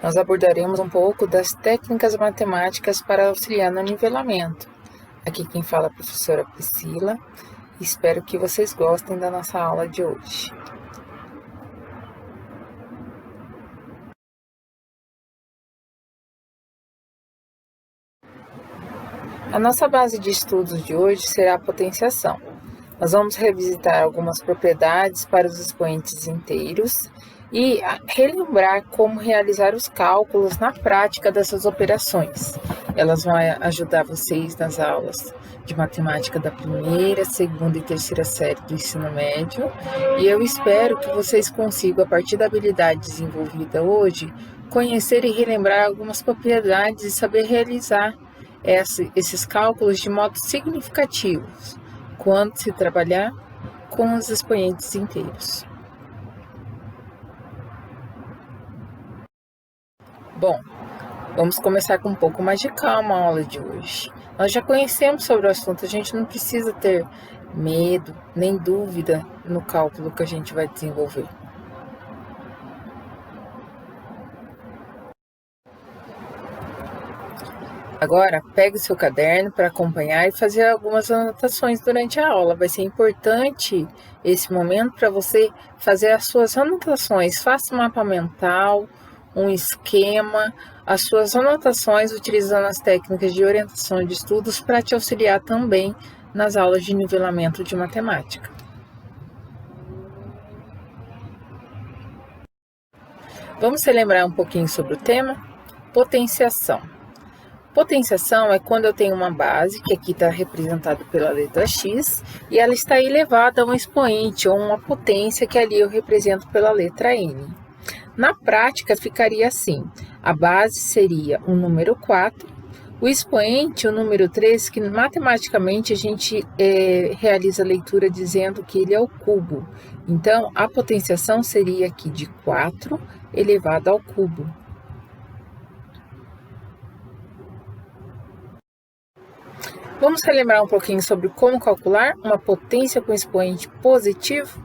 nós abordaremos um pouco das técnicas matemáticas para auxiliar no nivelamento. Aqui quem fala é a professora Priscila. Espero que vocês gostem da nossa aula de hoje. A nossa base de estudos de hoje será a potenciação. Nós vamos revisitar algumas propriedades para os expoentes inteiros e relembrar como realizar os cálculos na prática dessas operações. Elas vão ajudar vocês nas aulas de matemática da primeira, segunda e terceira série do ensino médio, e eu espero que vocês consigam, a partir da habilidade desenvolvida hoje, conhecer e relembrar algumas propriedades e saber realizar esses cálculos de modo significativo quando se trabalhar com os expoentes inteiros. Bom, vamos começar com um pouco mais de calma a aula de hoje. Nós já conhecemos sobre o assunto, a gente não precisa ter medo nem dúvida no cálculo que a gente vai desenvolver. Agora, pegue o seu caderno para acompanhar e fazer algumas anotações durante a aula. Vai ser importante esse momento para você fazer as suas anotações. Faça um mapa mental, um esquema, as suas anotações utilizando as técnicas de orientação de estudos para te auxiliar também nas aulas de nivelamento de matemática. Vamos relembrar um pouquinho sobre o tema? Potenciação. Potenciação é quando eu tenho uma base, que aqui está representada pela letra X, e ela está elevada a um expoente ou uma potência que ali eu represento pela letra N. Na prática, ficaria assim: a base seria o número 4, o expoente, o número 3, que matematicamente a gente realiza a leitura dizendo que ele é o cubo. Então, a potenciação seria aqui de 4 elevado ao cubo. Vamos relembrar um pouquinho sobre como calcular uma potência com expoente positivo?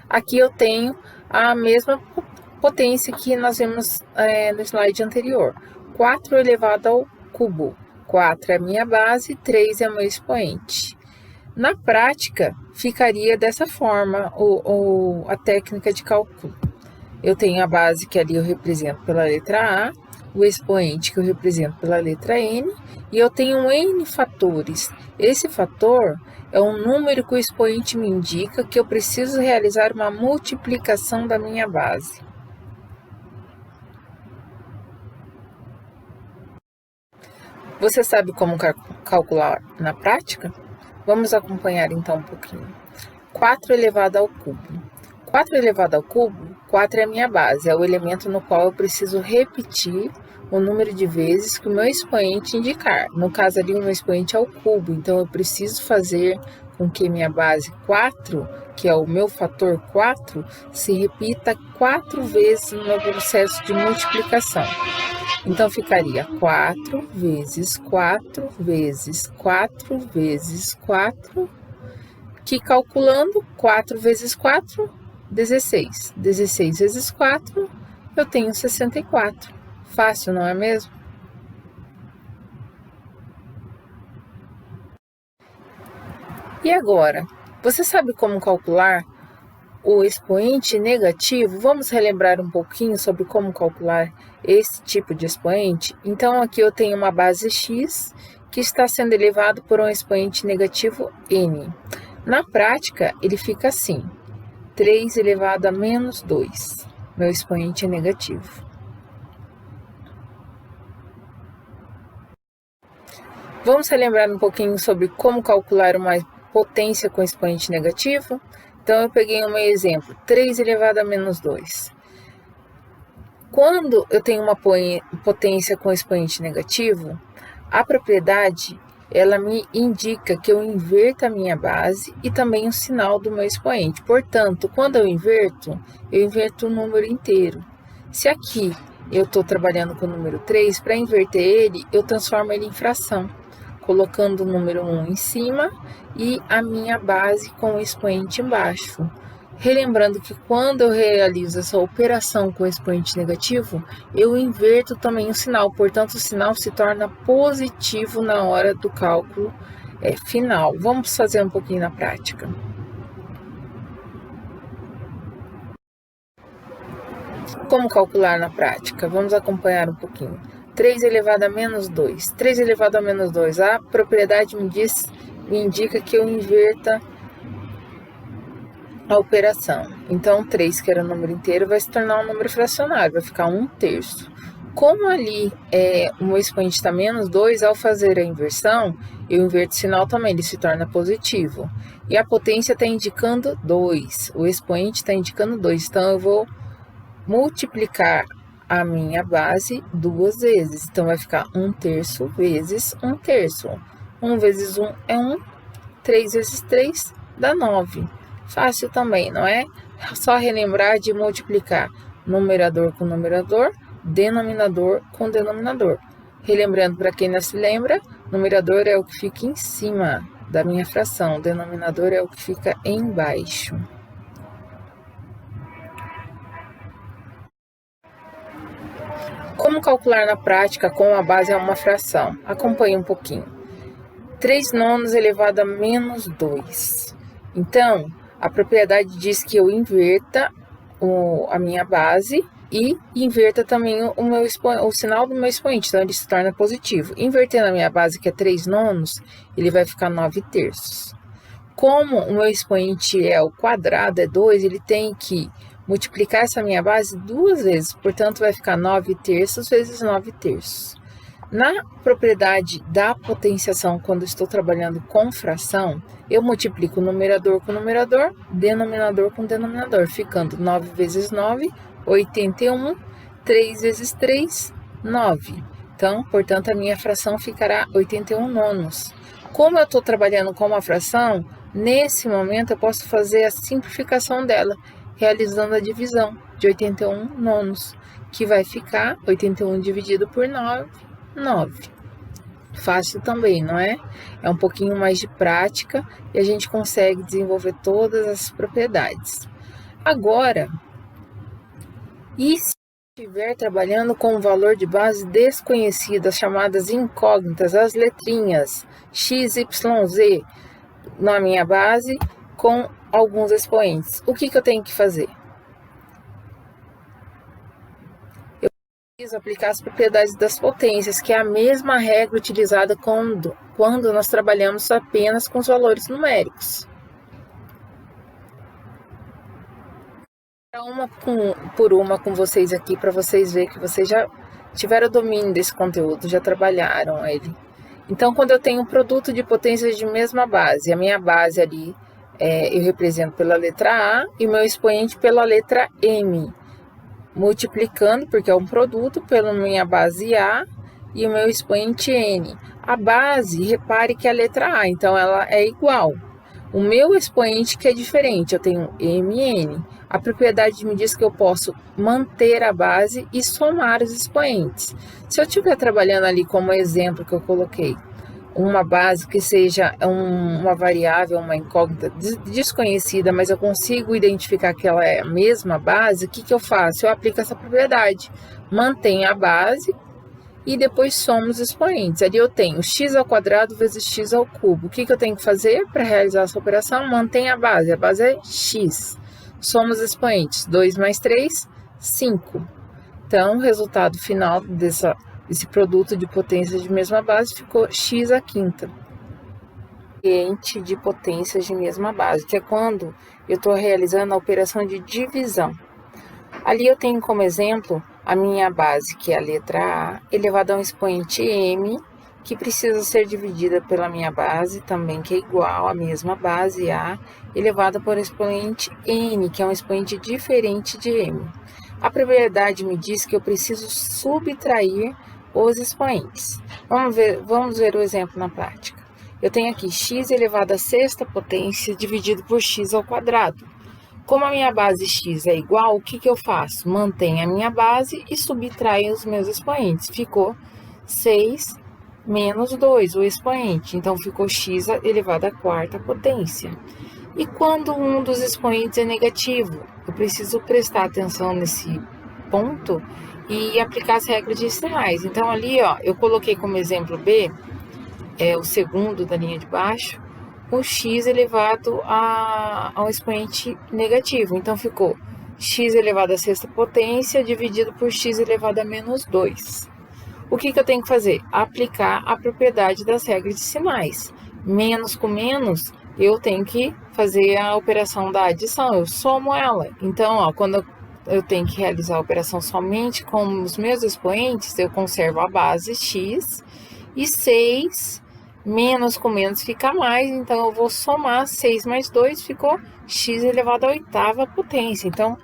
Aqui eu tenho a mesma potência que nós vimos no slide anterior, 4 elevado ao cubo. 4 é a minha base, 3 é o meu expoente. Na prática, ficaria dessa forma a técnica de cálculo. Eu tenho a base que ali eu represento pela letra A, o expoente que eu represento pela letra N, e eu tenho N fatores. Esse fator é um número que o expoente me indica que eu preciso realizar uma multiplicação da minha base. Você sabe como calcular na prática? Vamos acompanhar então um pouquinho. 4 elevado ao cubo. 4 elevado ao cubo, 4 é a minha base, é o elemento no qual eu preciso repetir o número de vezes que o meu expoente indicar. No caso ali, o meu expoente é o cubo, então eu preciso fazer com que minha base 4, que é o meu fator 4, se repita 4 vezes no meu processo de multiplicação. Então, ficaria 4 vezes 4 vezes 4 vezes 4, que calculando 4 vezes 4, 16. 16 vezes 4, eu tenho 64. Fácil, não é mesmo? E agora, você sabe como calcular o expoente negativo? Vamos relembrar um pouquinho sobre como calcular esse tipo de expoente? Então, aqui eu tenho uma base x que está sendo elevado por um expoente negativo n. Na prática, ele fica assim: 3 elevado a menos 2, meu expoente é negativo. Vamos relembrar um pouquinho sobre como calcular uma potência com expoente negativo? Então, eu peguei um exemplo, 3 elevado a menos 2. Quando eu tenho uma potência com expoente negativo, a propriedade, ela me indica que eu inverta a minha base e também o sinal do meu expoente. Portanto, quando eu inverto o número inteiro. Se aqui eu estou trabalhando com o número 3, para inverter ele, eu transformo ele em fração, colocando o número 1 em cima e a minha base com o expoente embaixo. Relembrando que quando eu realizo essa operação com expoente negativo, eu inverto também o sinal, portanto o sinal se torna positivo na hora do cálculo final. Vamos fazer um pouquinho na prática. Como calcular na prática? Vamos acompanhar um pouquinho. 3 elevado a menos 2. 3 elevado a menos 2. A propriedade me indica que eu inverta a operação. Então, 3, que era um número inteiro, vai se tornar um número fracionário, vai ficar 1/3. Como ali o expoente está menos 2, ao fazer a inversão, eu inverto o sinal também, ele se torna positivo. E a potência está indicando 2, o expoente está indicando 2, então eu vou multiplicar a minha base 2 vezes. Então, vai ficar 1/3 vezes 1/3. 1 vezes 1 é 1, 3 vezes 3 dá 9. Fácil também, não é? Só relembrar de multiplicar numerador com numerador, denominador com denominador. Relembrando, para quem não se lembra, numerador é o que fica em cima da minha fração, denominador é o que fica embaixo. Como calcular na prática com a base a uma fração? Acompanhe um pouquinho. 3 nonos elevado a menos 2. Então, a propriedade diz que eu inverta a minha base e inverta também o sinal do meu expoente, então ele se torna positivo. Invertendo a minha base, que é 3 nonos, ele vai ficar 9/3. Como o meu expoente é o quadrado, é 2, ele tem que multiplicar essa minha base 2 vezes, portanto vai ficar 9/3 vezes 9/3. Na propriedade da potenciação, quando estou trabalhando com fração, eu multiplico numerador com numerador, denominador com denominador, ficando 9 vezes 9, 81, 3 vezes 3, 9. Então, portanto, a minha fração ficará 81 nonos. Como eu estou trabalhando com uma fração, nesse momento eu posso fazer a simplificação dela, realizando a divisão de 81 nonos, que vai ficar 81 dividido por 9, 9. Fácil também, não é? É um pouquinho mais de prática e a gente consegue desenvolver todas as propriedades. Agora, e se estiver trabalhando com um valor de base desconhecido, as chamadas incógnitas, as letrinhas x, y, z na minha base com alguns expoentes, o que eu tenho que fazer? Preciso aplicar as propriedades das potências, que é a mesma regra utilizada quando nós trabalhamos apenas com os valores numéricos. Uma por uma com vocês aqui, para vocês verem que vocês já tiveram domínio desse conteúdo, já trabalharam ele. Então, quando eu tenho um produto de potências de mesma base, a minha base ali eu represento pela letra A e o meu expoente pela letra M. Multiplicando, porque é um produto, pela minha base A e o meu expoente N. A base, repare que é a letra A, então ela é igual. O meu expoente que é diferente, eu tenho MN. A propriedade me diz que eu posso manter a base e somar os expoentes. Se eu estiver trabalhando ali como exemplo que eu coloquei, uma base que seja uma variável, uma incógnita desconhecida, mas eu consigo identificar que ela é a mesma base, o que eu faço? Eu aplico essa propriedade, mantenho a base e depois somo os expoentes. Ali eu tenho x ao quadrado vezes x ao cubo. O que eu tenho que fazer para realizar essa operação? Mantenho a base é x. Somo os expoentes, 2 mais 3, 5. Então, o resultado final desse produto de potências de mesma base ficou x à quinta. Expoente de potências de mesma base, que é quando eu estou realizando a operação de divisão. Ali eu tenho como exemplo a minha base, que é a letra A, elevada a um expoente M, que precisa ser dividida pela minha base, também que é igual à mesma base A, elevada por um expoente N, que é um expoente diferente de M. A propriedade me diz que eu preciso subtrair os expoentes. Vamos ver o exemplo na prática. Eu tenho aqui x elevado à sexta potência dividido por x ao quadrado. Como a minha base x é igual, o que eu faço? Mantenho a minha base e subtraio os meus expoentes. Ficou 6 menos 2, o expoente. Então, ficou x elevado à quarta potência. E quando um dos expoentes é negativo, eu preciso prestar atenção nesse ponto e aplicar as regras de sinais. Então ali, ó, eu coloquei como exemplo B, o segundo da linha de baixo, o x elevado a um expoente negativo. Então ficou x elevado à sexta potência dividido por x elevado a menos 2. O que eu tenho que fazer? Aplicar a propriedade das regras de sinais. Menos com menos, eu tenho que fazer a operação da adição, eu somo ela. Então, ó, quando eu tenho que realizar a operação somente com os meus expoentes, eu conservo a base x e 6 menos com menos fica mais, então eu vou somar 6 mais 2, ficou x elevado à oitava potência. Então,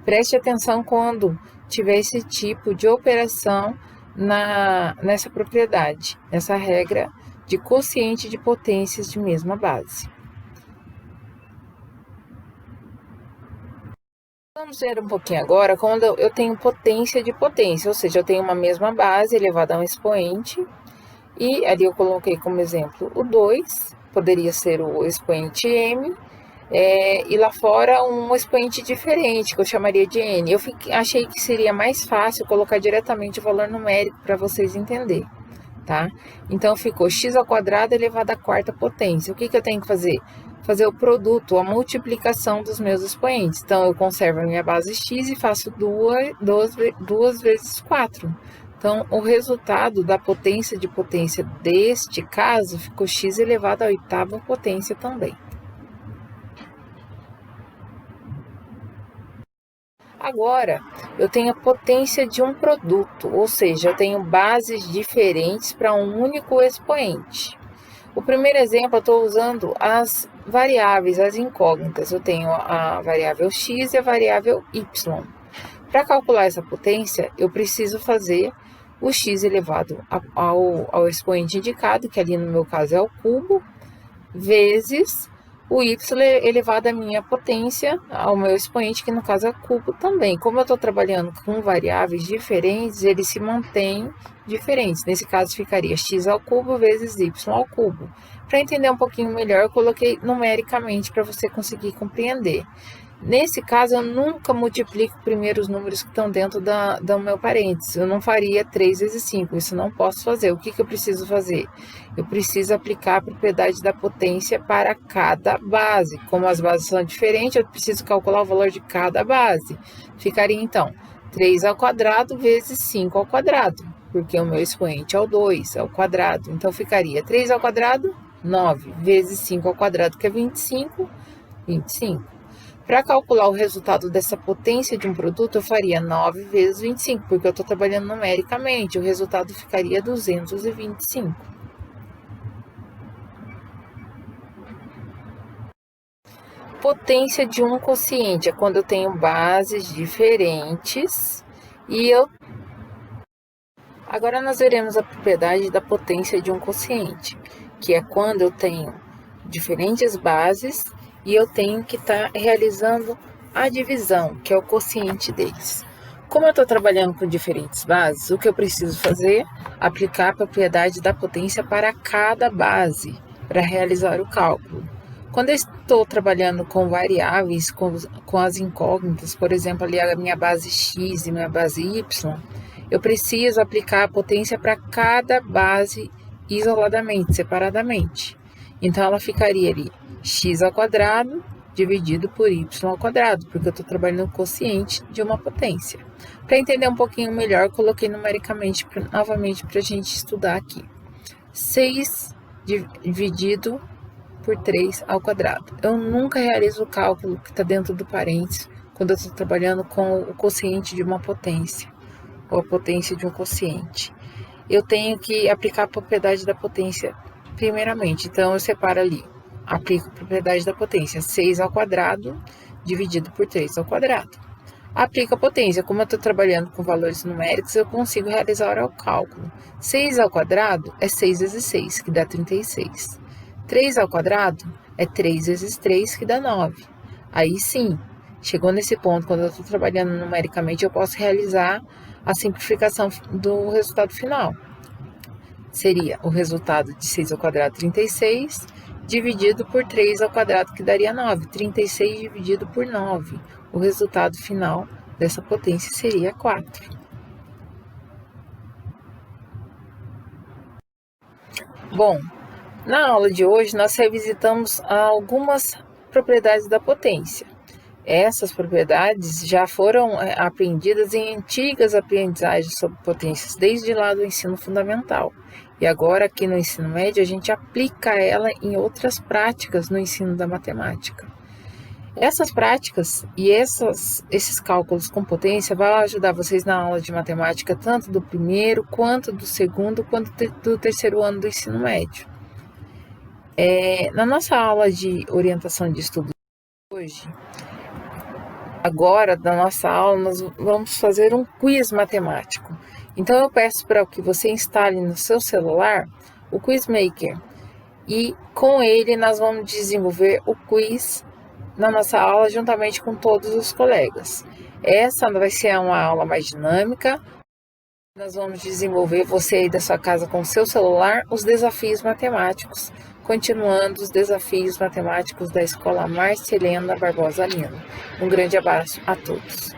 preste atenção quando tiver esse tipo de operação nessa propriedade, nessa regra de quociente de potências de mesma base. Vamos ver um pouquinho agora quando eu tenho potência de potência, ou seja, eu tenho uma mesma base elevada a um expoente, e ali eu coloquei como exemplo o 2, poderia ser o expoente m, e lá fora um expoente diferente, que eu chamaria de n. Eu achei que seria mais fácil colocar diretamente o valor numérico para vocês entenderem, tá? Então, ficou x ao quadrado elevado à quarta potência. O que eu tenho que fazer? Fazer o produto, a multiplicação dos meus expoentes. Então, eu conservo a minha base x e faço 2 vezes 4. Então, o resultado da potência de potência deste caso ficou x elevado à oitava potência também. Agora, eu tenho a potência de um produto, ou seja, eu tenho bases diferentes para um único expoente. O primeiro exemplo, eu estou usando as variáveis, as incógnitas. Eu tenho a variável x e a variável y. Para calcular essa potência, eu preciso fazer o x elevado ao expoente indicado, que ali no meu caso é o cubo, vezes o y elevado à minha potência, ao meu expoente, que no caso é cubo também. Como eu estou trabalhando com variáveis diferentes, eles se mantêm diferentes. Nesse caso, ficaria x ao cubo vezes y ao cubo. Para entender um pouquinho melhor, eu coloquei numericamente para você conseguir compreender. Nesse caso, eu nunca multiplico primeiro os números que estão dentro do meu parênteses. Eu não faria 3 vezes 5, isso não posso fazer. O que eu preciso fazer? Eu preciso aplicar a propriedade da potência para cada base. Como as bases são diferentes, eu preciso calcular o valor de cada base. Ficaria, então, 3 ao quadrado vezes 5 ao quadrado, porque o meu expoente é o 2 ao quadrado. Então, ficaria 3 ao quadrado, 9, vezes 5 ao quadrado, que é 25, 25. Para calcular o resultado dessa potência de um produto, eu faria 9 vezes 25, porque eu estou trabalhando numericamente, o resultado ficaria 225. Potência de um quociente é quando eu tenho bases diferentes e eu... Agora nós veremos a propriedade da potência de um quociente, que é quando eu tenho diferentes bases e eu tenho que estar realizando a divisão, que é o quociente deles. Como eu estou trabalhando com diferentes bases, o que eu preciso fazer? Aplicar a propriedade da potência para cada base, para realizar o cálculo. Quando eu estou trabalhando com variáveis, com as incógnitas, por exemplo, ali a minha base x e minha base y, eu preciso aplicar a potência para cada base isoladamente, separadamente. Então, ela ficaria ali x ao quadrado dividido por y ao quadrado, porque eu estou trabalhando no quociente de uma potência. Para entender um pouquinho melhor, coloquei numericamente novamente para a gente estudar aqui. 6 dividido por 3 ao quadrado. Eu nunca realizo o cálculo que está dentro do parênteses quando eu estou trabalhando com o quociente de uma potência, ou a potência de um quociente. Eu tenho que aplicar a propriedade da potência primeiramente. Então, eu separo ali, aplico a propriedade da potência, 6 ao quadrado dividido por 3 ao quadrado. Aplico a potência, como eu estou trabalhando com valores numéricos, eu consigo realizar o cálculo. 6 ao quadrado é 6 vezes 6, que dá 36. 3 ao quadrado é 3 vezes 3, que dá 9. Aí sim, chegou nesse ponto, quando eu estou trabalhando numericamente, eu posso realizar a simplificação do resultado final. Seria o resultado de 6 ao quadrado, 36, dividido por 3 ao quadrado, que daria 9. 36 dividido por 9. O resultado final dessa potência seria 4. Bom, na aula de hoje nós revisitamos algumas propriedades da potência. Essas propriedades já foram aprendidas em antigas aprendizagens sobre potências, desde lá do ensino fundamental. E agora, aqui no ensino médio, a gente aplica ela em outras práticas no ensino da matemática. Essas práticas e esses cálculos com potência vão ajudar vocês na aula de matemática, tanto do primeiro, quanto do segundo, quanto do terceiro ano do ensino médio. Na nossa aula de orientação de estudo hoje, agora, na nossa aula, nós vamos fazer um quiz matemático. Então, eu peço para que você instale no seu celular o Quizmaker. E com ele, nós vamos desenvolver o quiz na nossa aula, juntamente com todos os colegas. Essa vai ser uma aula mais dinâmica. Nós vamos desenvolver, você aí da sua casa com o seu celular, os desafios matemáticos, continuando os desafios matemáticos da Escola Marcelena Barbosa Lima. Um grande abraço a todos.